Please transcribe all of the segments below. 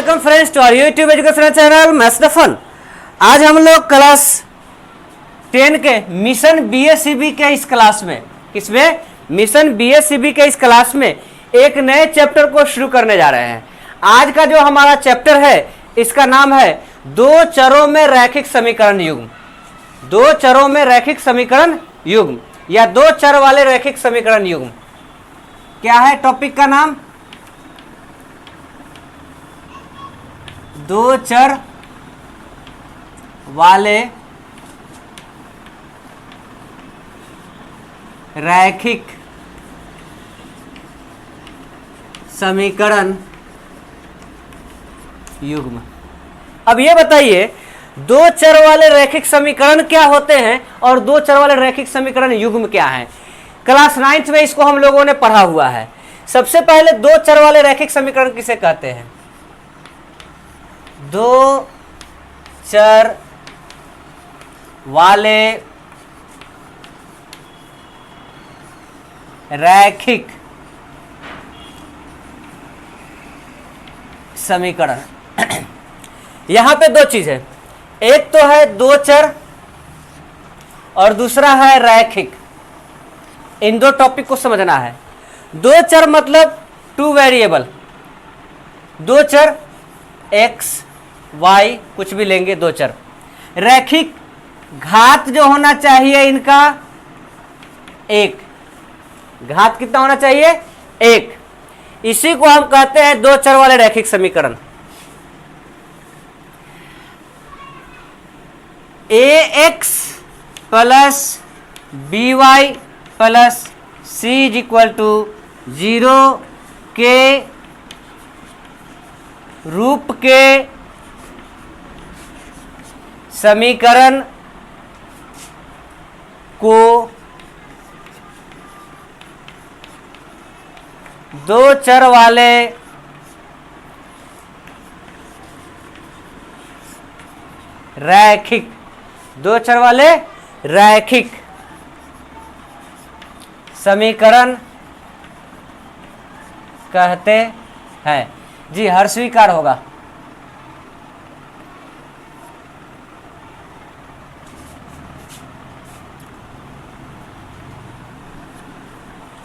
Welcome friends to our YouTube education channel maths the fun. आज हम लोग class 10 के मिशन बीएससीबी के इस क्लास में मिशन बीएससीबी के इस क्लास में एक नए चैप्टर को शुरू करने जा रहे हैं। आज का जो हमारा चैप्टर है इसका नाम है दो चरों में रैखिक समीकरण युग्म। दो चरों में रैखिक समीकरण युग्म या दो चर वाले रैखिक समीकरण युग्म। क्या है टॉपिक का नाम? दो चर वाले रैखिक समीकरण युग्म। अब ये बताइए दो चर वाले रैखिक समीकरण क्या होते हैं और दो चर वाले रैखिक समीकरण युग्म क्या है। क्लास 9th में इसको हम लोगों ने पढ़ा हुआ है। सबसे पहले दो चर वाले रैखिक समीकरण किसे कहते हैं? दो चर वाले रैखिक समीकरण। यहां पे दो चीज है, एक तो है दो चर और दूसरा है रैखिक। इन दो टॉपिक को समझना है। दो चर मतलब टू वेरिएबल, दो चर x y कुछ भी लेंगे, दो चर। रैखिक घात जो होना चाहिए इनका एक, घात कितना होना चाहिए? एक। इसी को हम कहते हैं दो चर वाले रैखिक समीकरण। ax plus by plus c is equal to 0 के रूप के समीकरण को दो चर वाले रैखिक, दो चर वाले रैखिक समीकरण कहते हैं। जी हर स्वीकार होगा।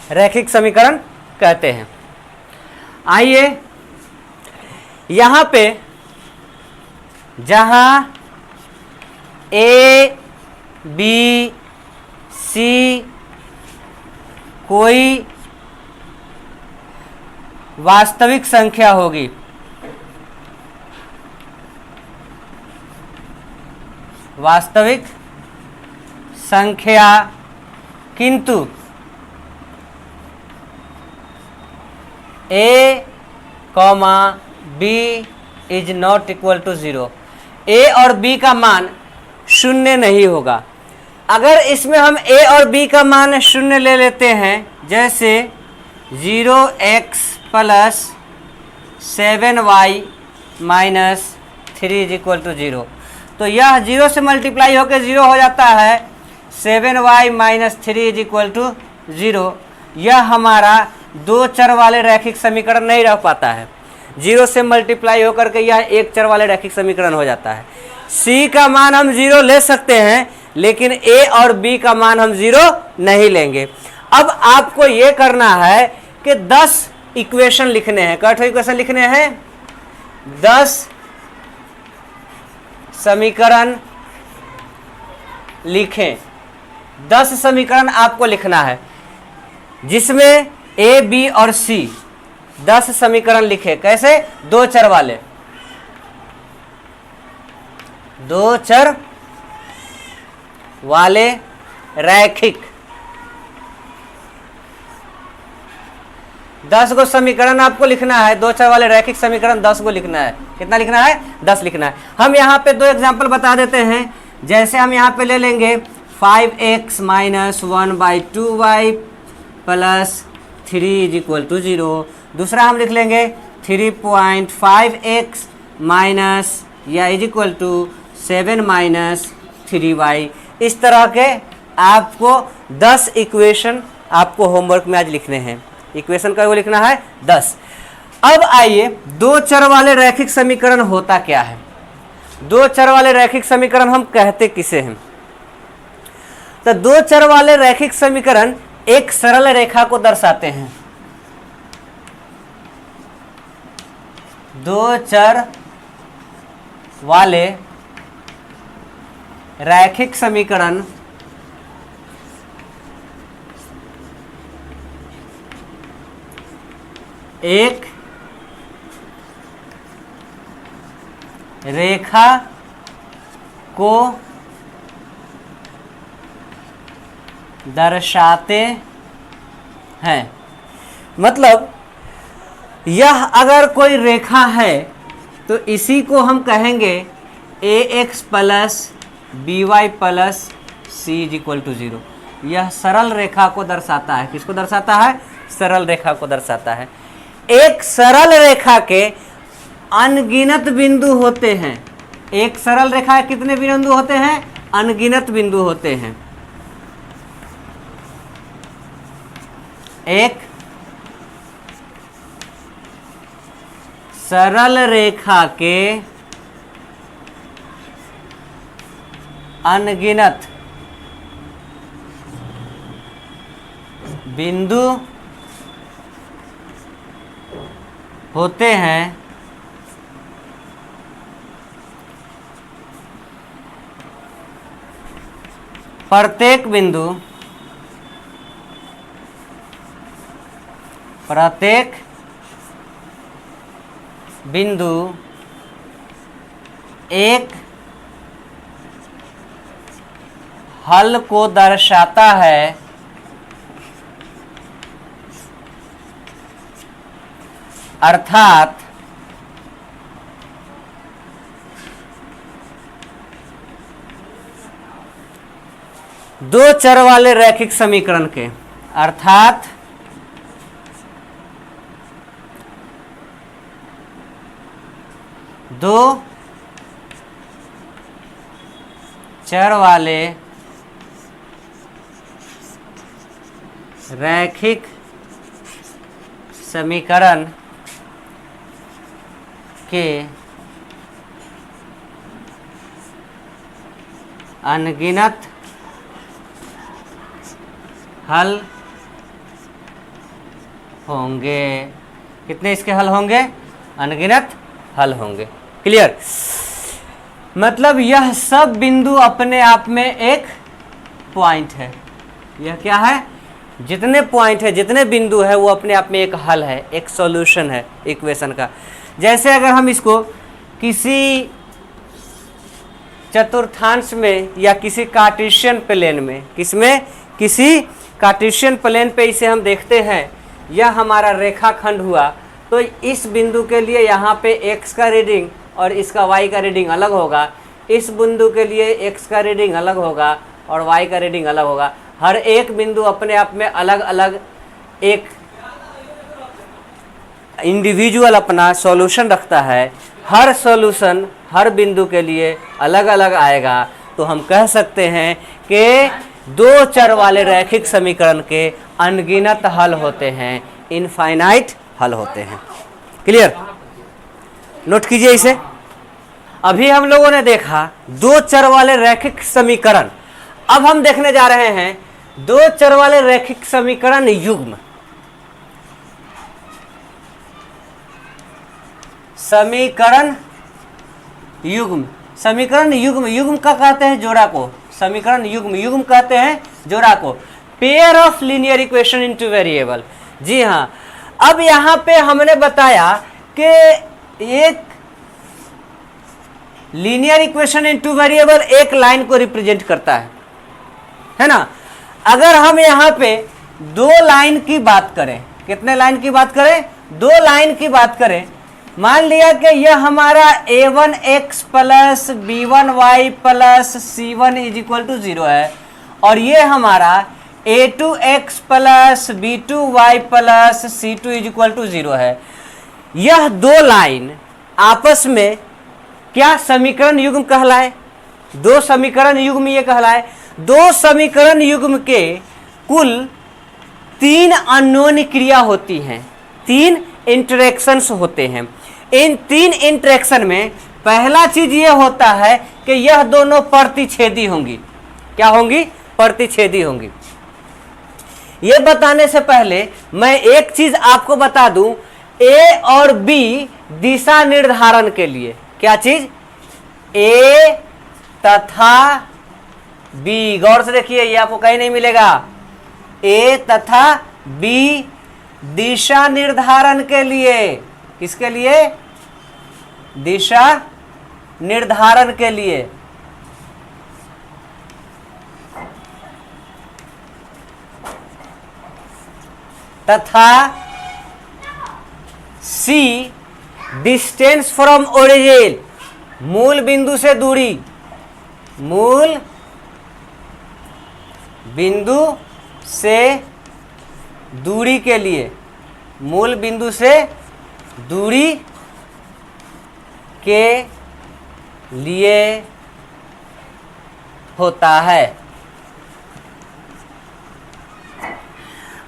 रैखिक समीकरण कहते हैं। आइए यहां पे जहां ए बी सी कोई वास्तविक संख्या होगी, वास्तविक संख्या, किंतु a, b is not equal to 0। a और b का मान शून्य नहीं होगा। अगर इसमें हम a और b का मान शून्य ले लेते हैं, जैसे 0x plus 7y minus 3 is equal to 0, तो यह 0 से मल्टीप्लाई होकर 0 हो जाता है। 7y minus 3 is equal to 0। यह हमारा दो चर वाले रैखिक समीकरण नहीं रह पाता है। 0 से मल्टीप्लाई होकर के यह एक चर वाले रैखिक समीकरण हो जाता है। c का मान हम 0 ले सकते हैं, लेकिन a और b का मान हम 0 नहीं लेंगे। अब आपको यह करना है कि 10 इक्वेशन लिखने हैं। कट इक्वेशन लिखने हैं, 10 समीकरण लिखें। 10 समीकरण आपको लिखना है जिसमें a, b और c 10 समीकरण लिखे। कैसे? दो चर वाले, दो चर वाले रैखिक 10 को समीकरण आपको लिखना है। दो चर वाले रैखिक समीकरण 10 को लिखना है। कितना लिखना है? 10 लिखना है। हम यहाँ पे दो एग्जांपल बता देते हैं। जैसे हम यहाँ पे ले लेंगे 5x minus 1/2y plus 3 is equal to 0। दूसरा हम लिख लेंगे 3.5x माइनस या is equal to 7 minus 3y। इस तरह के आपको 10 इक्वेशन आपको होमवर्क में आज लिखने हैं। इक्वेशन का वो लिखना है 10। अब आइए दो चर वाले रैखिक समीकरण होता क्या है। दो चर वाले रैखिक समीकरण हम कहते किसे हैं? तो दो चर वाले रैखिक समीकरण एक सरल रेखा को दर्शाते हैं। दो चर वाले रैखिक समीकरण एक रेखा को दर्शाते हैं। मतलब यह अगर कोई रेखा है तो इसी को हम कहेंगे ax plus b y plus c is equal to 0। यह सरल रेखा को दर्शाता है। किसको दर्शाता है? सरल रेखा को दर्शाता है। एक सरल रेखा के अनगिनत बिंदु होते हैं। एक सरल रेखा के कितने बिंदु होते हैं? अनगिनत बिंदु होते हैं। एक सरल रेखा के अनगिनत बिंदु होते हैं। प्रत्येक बिंदु एक हल को दर्शाता है। अर्थात दो चर वाले रैखिक समीकरण के दो चर वाले रैखिक समीकरण के अनगिनत हल होंगे। कितने इसके हल होंगे? अनगिनत हल होंगे। क्लियर? मतलब यह सब बिंदु अपने आप में एक पॉइंट है। यह क्या है? जितने पॉइंट है, जितने बिंदु है, वो अपने आप में एक हल है, एक सॉल्यूशन है इक्वेशन का। जैसे अगर हम इसको किसी चतुर्थांश में या किसी कार्टेशियन प्लेन में, किसी कार्टेशियन प्लेन पे इसे हम देखते हैं, यह हमारा रेखाखंड हुआ, तो इस बिंदु के लिए यहाँ पे x का रीडिंग और इसका y का रीडिंग अलग होगा। इस बिंदु के लिए x का रीडिंग अलग होगा और y का रीडिंग अलग होगा। हर एक बिंदु अपने आप में अलग अलग एक इंडिविजुअल अपना सॉल्यूशन रखता है। हर सॉल्यूशन हर बिंदु के लिए अलग अलग आएगा। तो हम कह सकते हैं कि दो चर वाले रैखिक समीकरण के अनगिनत हल होते हैं, इनफाइनाइट हल होते हैं। क्लियर? नोट कीजिए इसे। अभी हम लोगों ने देखा दो चर वाले रैखिक समीकरण। अब हम देखने जा रहे हैं दो चर वाले रैखिक समीकरण युग्म। समीकरण युग्म, युग्म का कहते हैं जोड़ा को। समीकरण युग्म कहते हैं जोड़ा को। Pair of linear equation in two variable. जी हाँ, अब यहां पे हमने बताया कि एक लीनियर इक्वेशन इनटू वेरिएबल एक लाइन को रिप्रेजेंट करता है ना। अगर हम यहाँ पे दो लाइन की बात करें, कितने लाइन की बात करें? दो लाइन की बात करें। मान लिया कि यह हमारा a1x plus b1y plus c1 is equal to 0 है, और ये हमारा a2x plus b2y plus c2 is equal to 0 है। यह दो लाइन आपस में क्या समीकरण युग्म कहलाए? दो समीकरण युग्म ये कहलाए। दो समीकरण युग्म के कुल 3 अननोन क्रिया होती हैं। 3 इंटरेक्शंस होते हैं। इन 3 इंटरेक्शन में पहला चीज ये होता है कि यह दोनों प्रतिच्छेदी होंगी। क्या होंगी? प्रतिच्छेदी होंगी। ये बताने से पहले मैं एक चीज आपको बता दूं, ए और बी दिशा निर्धारण के लिए, क्या चीज? ए तथा बी, गौर से देखिए, ये आपको कहीं नहीं मिलेगा। ए तथा बी दिशा निर्धारण के लिए, किसके लिए? दिशा निर्धारण के लिए। तथा सी डिस्टेंस फ्रॉम ओरिजिन, मूल बिंदु से दूरी, मूल बिंदु से दूरी के लिए, मूल बिंदु से दूरी के लिए होता है।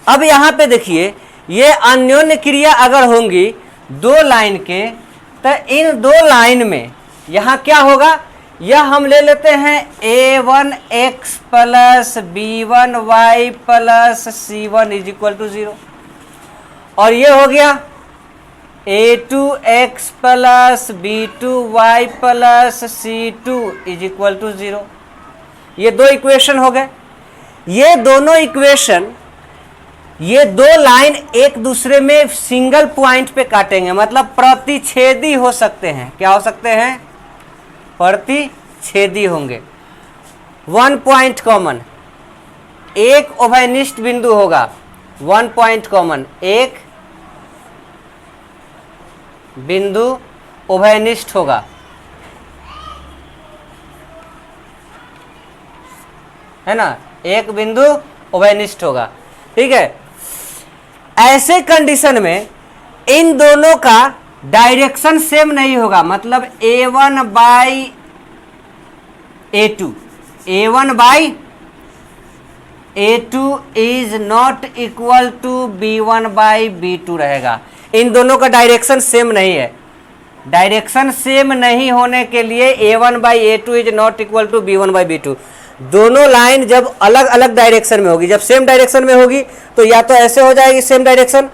अब यहां पे देखिए, ये अन्योन्य क्रिया अगर होंगी 2 लाइन के, तो इन 2 लाइन में यहां क्या होगा? यह हम ले लेते हैं a1x plus b1y plus c1 is equal to 0, और ये हो गया a2x plus b2y plus c2 is equal to 0। ये 2 इक्वेशन हो गए। ये दोनों इक्वेशन, ये 2 लाइन एक दूसरे में सिंगल पॉइंट पे काटेंगे, मतलब प्रतिच्छेदी हो सकते हैं। क्या हो सकते हैं? प्रतिच्छेदी होंगे। 1 पॉइंट कॉमन, एक उभयनिष्ठ बिंदु होगा। 1 पॉइंट कॉमन, एक बिंदु उभयनिष्ठ होगा, है ना? एक बिंदु उभयनिष्ठ होगा, ठीक है। ऐसे कंडीशन में इन दोनों का डायरेक्शन सेम नहीं होगा, मतलब a1 by a2, a1 by a2 is not equal to b1 by b2 रहेगा। इन दोनों का डायरेक्शन सेम नहीं है। डायरेक्शन सेम नहीं होने के लिए a1 by a2 is not equal to b1 by b2। दोनों लाइन जब अलग अलग डायरेक्शन में होगी, जब सेम डायरेक्शन में होगी तो या तो ऐसे हो जाएगी सेम डायरेक्शन,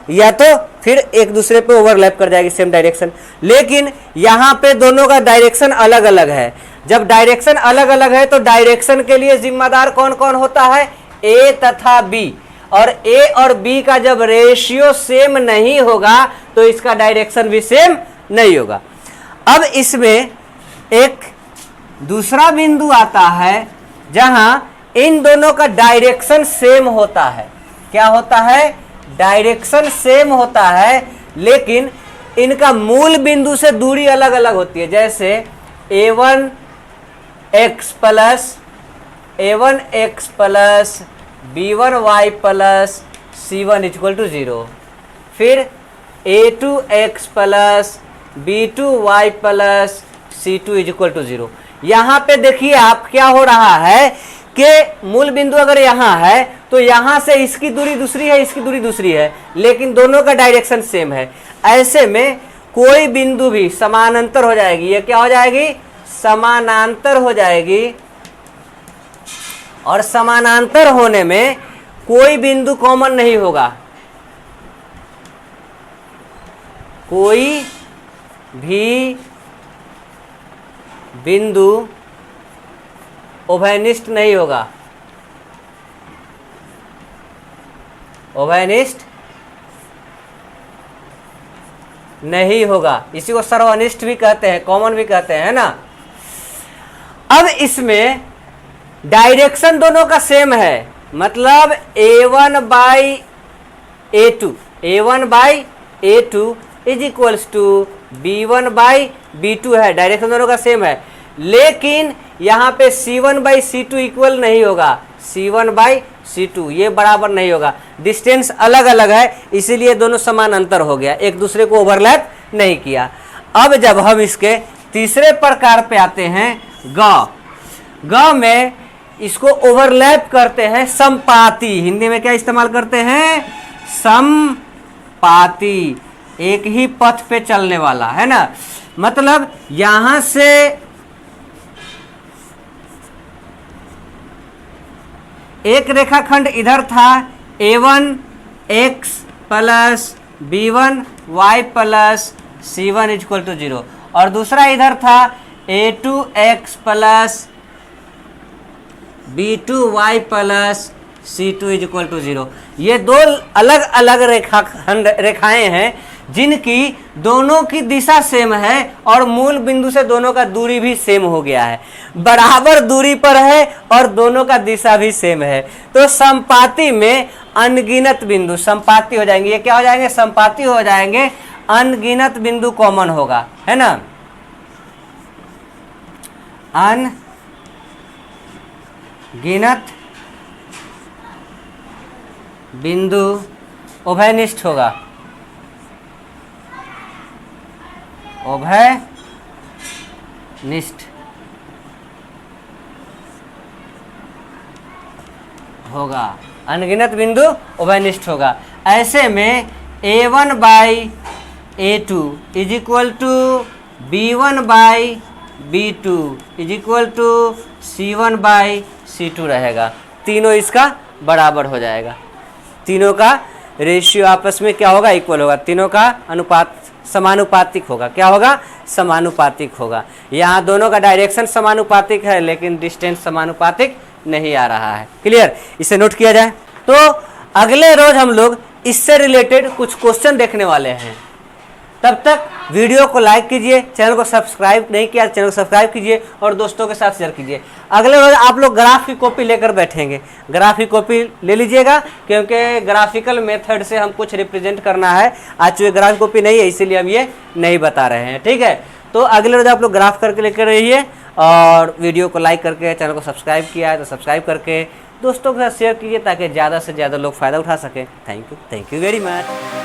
या तो फिर एक दूसरे पे ओवरलैप कर जाएगी सेम डायरेक्शन। लेकिन यहाँ पे दोनों का डायरेक्शन अलग अलग है। जब डायरेक्शन अलग अलग है तो डायरेक्शन के लिए जिम्मेदार कौन कौन होता है? ए तथा बी। और ए और बी का जब रेशियो सेम नहीं होगा तो इसका डायरेक्शन भी सेम नहीं होगा। अब इसमें एक दूसरा बिंदु आता है जहां इन दोनों का डायरेक्शन सेम होता है। क्या होता है? डायरेक्शन सेम होता है, लेकिन इनका मूल बिंदु से दूरी अलग अलग होती है। जैसे a1x plus b1y plus c1 equal to 0, फिर a2x plus b2y plus c2 equal to 0। यहाँ पे देखिए आप क्या हो रहा है कि मूल बिंदु अगर यहाँ है तो यहाँ से इसकी दूरी दूसरी है, इसकी दूरी दूसरी है, लेकिन दोनों का डायरेक्शन सेम है। ऐसे में कोई बिंदु भी समानांतर हो जाएगी। ये क्या हो जाएगी? समानांतर हो जाएगी। और समानांतर होने में कोई बिंदु कॉमन नहीं होगा, कोई भी बिंदु उभयनिष्ठ नहीं होगा, उभयनिष्ठ नहीं होगा। इसी को सर्वनिष्ठ भी कहते हैं, कॉमन भी कहते हैं, है ना। अब इसमें डायरेक्शन दोनों का सेम है, मतलब a1 by a2, a1 by a2 is equals to b1 by b2 है। डायरेक्शन दोनों का सेम है, लेकिन यहाँ पे c1 बाई c2 इक्वल नहीं होगा, c1 बाई c2 ये बराबर नहीं होगा। डिस्टेंस अलग अलग है, इसीलिए दोनों समानांतर हो गया, एक दूसरे को ओवरलैप नहीं किया। अब जब हम इसके तीसरे प्रकार पे आते हैं, ग में इसको ओवरलैप करते हैं समपाती। हिंदी में क्या इस्तेमाल करते हैं? समपाती। एक ही पथ पे चलने वाला है ना, मतलब यहां से एक रेखाखंड इधर था a1 x plus b1 y plus c1 equal to 0, और दूसरा इधर था a2 x plus b2 y plus c2 equal to 0। ये दो अलग अलग रेखाएं हैं जिनकी दोनों की दिशा सेम है और मूल बिंदु से दोनों का दूरी भी सेम हो गया है, बराबर दूरी पर है और दोनों का दिशा भी सेम है। तो संपाती में अनगिनत बिंदु संपाती हो जाएंगे। ये क्या हो जाएंगे? संपाती हो जाएंगे, अनगिनत बिंदु कॉमन होगा, है ना, अनगिनत बिंदु उभयनिष्ठ होगा, उभयनिष्ठ होगा, अनगिनत बिंदु उभयनिष्ठ होगा। ऐसे में a1 by a2 is equal to b1 by b2 is equal to c1 by c2 रहेगा। तीनों इसका बराबर हो जाएगा, तीनों का रेशियो आपस में क्या होगा? इक्वल होगा, तीनों का अनुपात समानुपातिक होगा। क्या होगा? समानुपातिक होगा। यहाँ दोनों का डायरेक्शन समानुपातिक है लेकिन डिस्टेंस समानुपातिक नहीं आ रहा है। क्लियर? इसे नोट किया जाए। तो अगले रोज हम लोग इससे रिलेटेड कुछ क्वेश्चन देखने वाले हैं। तब तक वीडियो को लाइक कीजिए, चैनल को सब्सक्राइब नहीं किया चैनल को सब्सक्राइब कीजिए और दोस्तों के साथ शेयर कीजिए। अगले रोज आप लोग ग्राफ की कॉपी लेकर बैठेंगे, ग्राफ की कॉपी ले लीजिएगा क्योंकि ग्राफिकल मेथड से हम कुछ रिप्रेजेंट करना है। आज चूँकि ग्राफ की कॉपी नहीं है इसीलिए हम ये नहीं बता रहे हैं, ठीक है। तो अगले रोज आप लोग ग्राफ करके लेकर रहिए और वीडियो को लाइक करके चैनल को सब्सक्राइब किया है तो सब्सक्राइब करके दोस्तों के साथ शेयर कीजिए ताकि ज़्यादा से ज़्यादा लोग फ़ायदा उठा सकें। Thank you very much.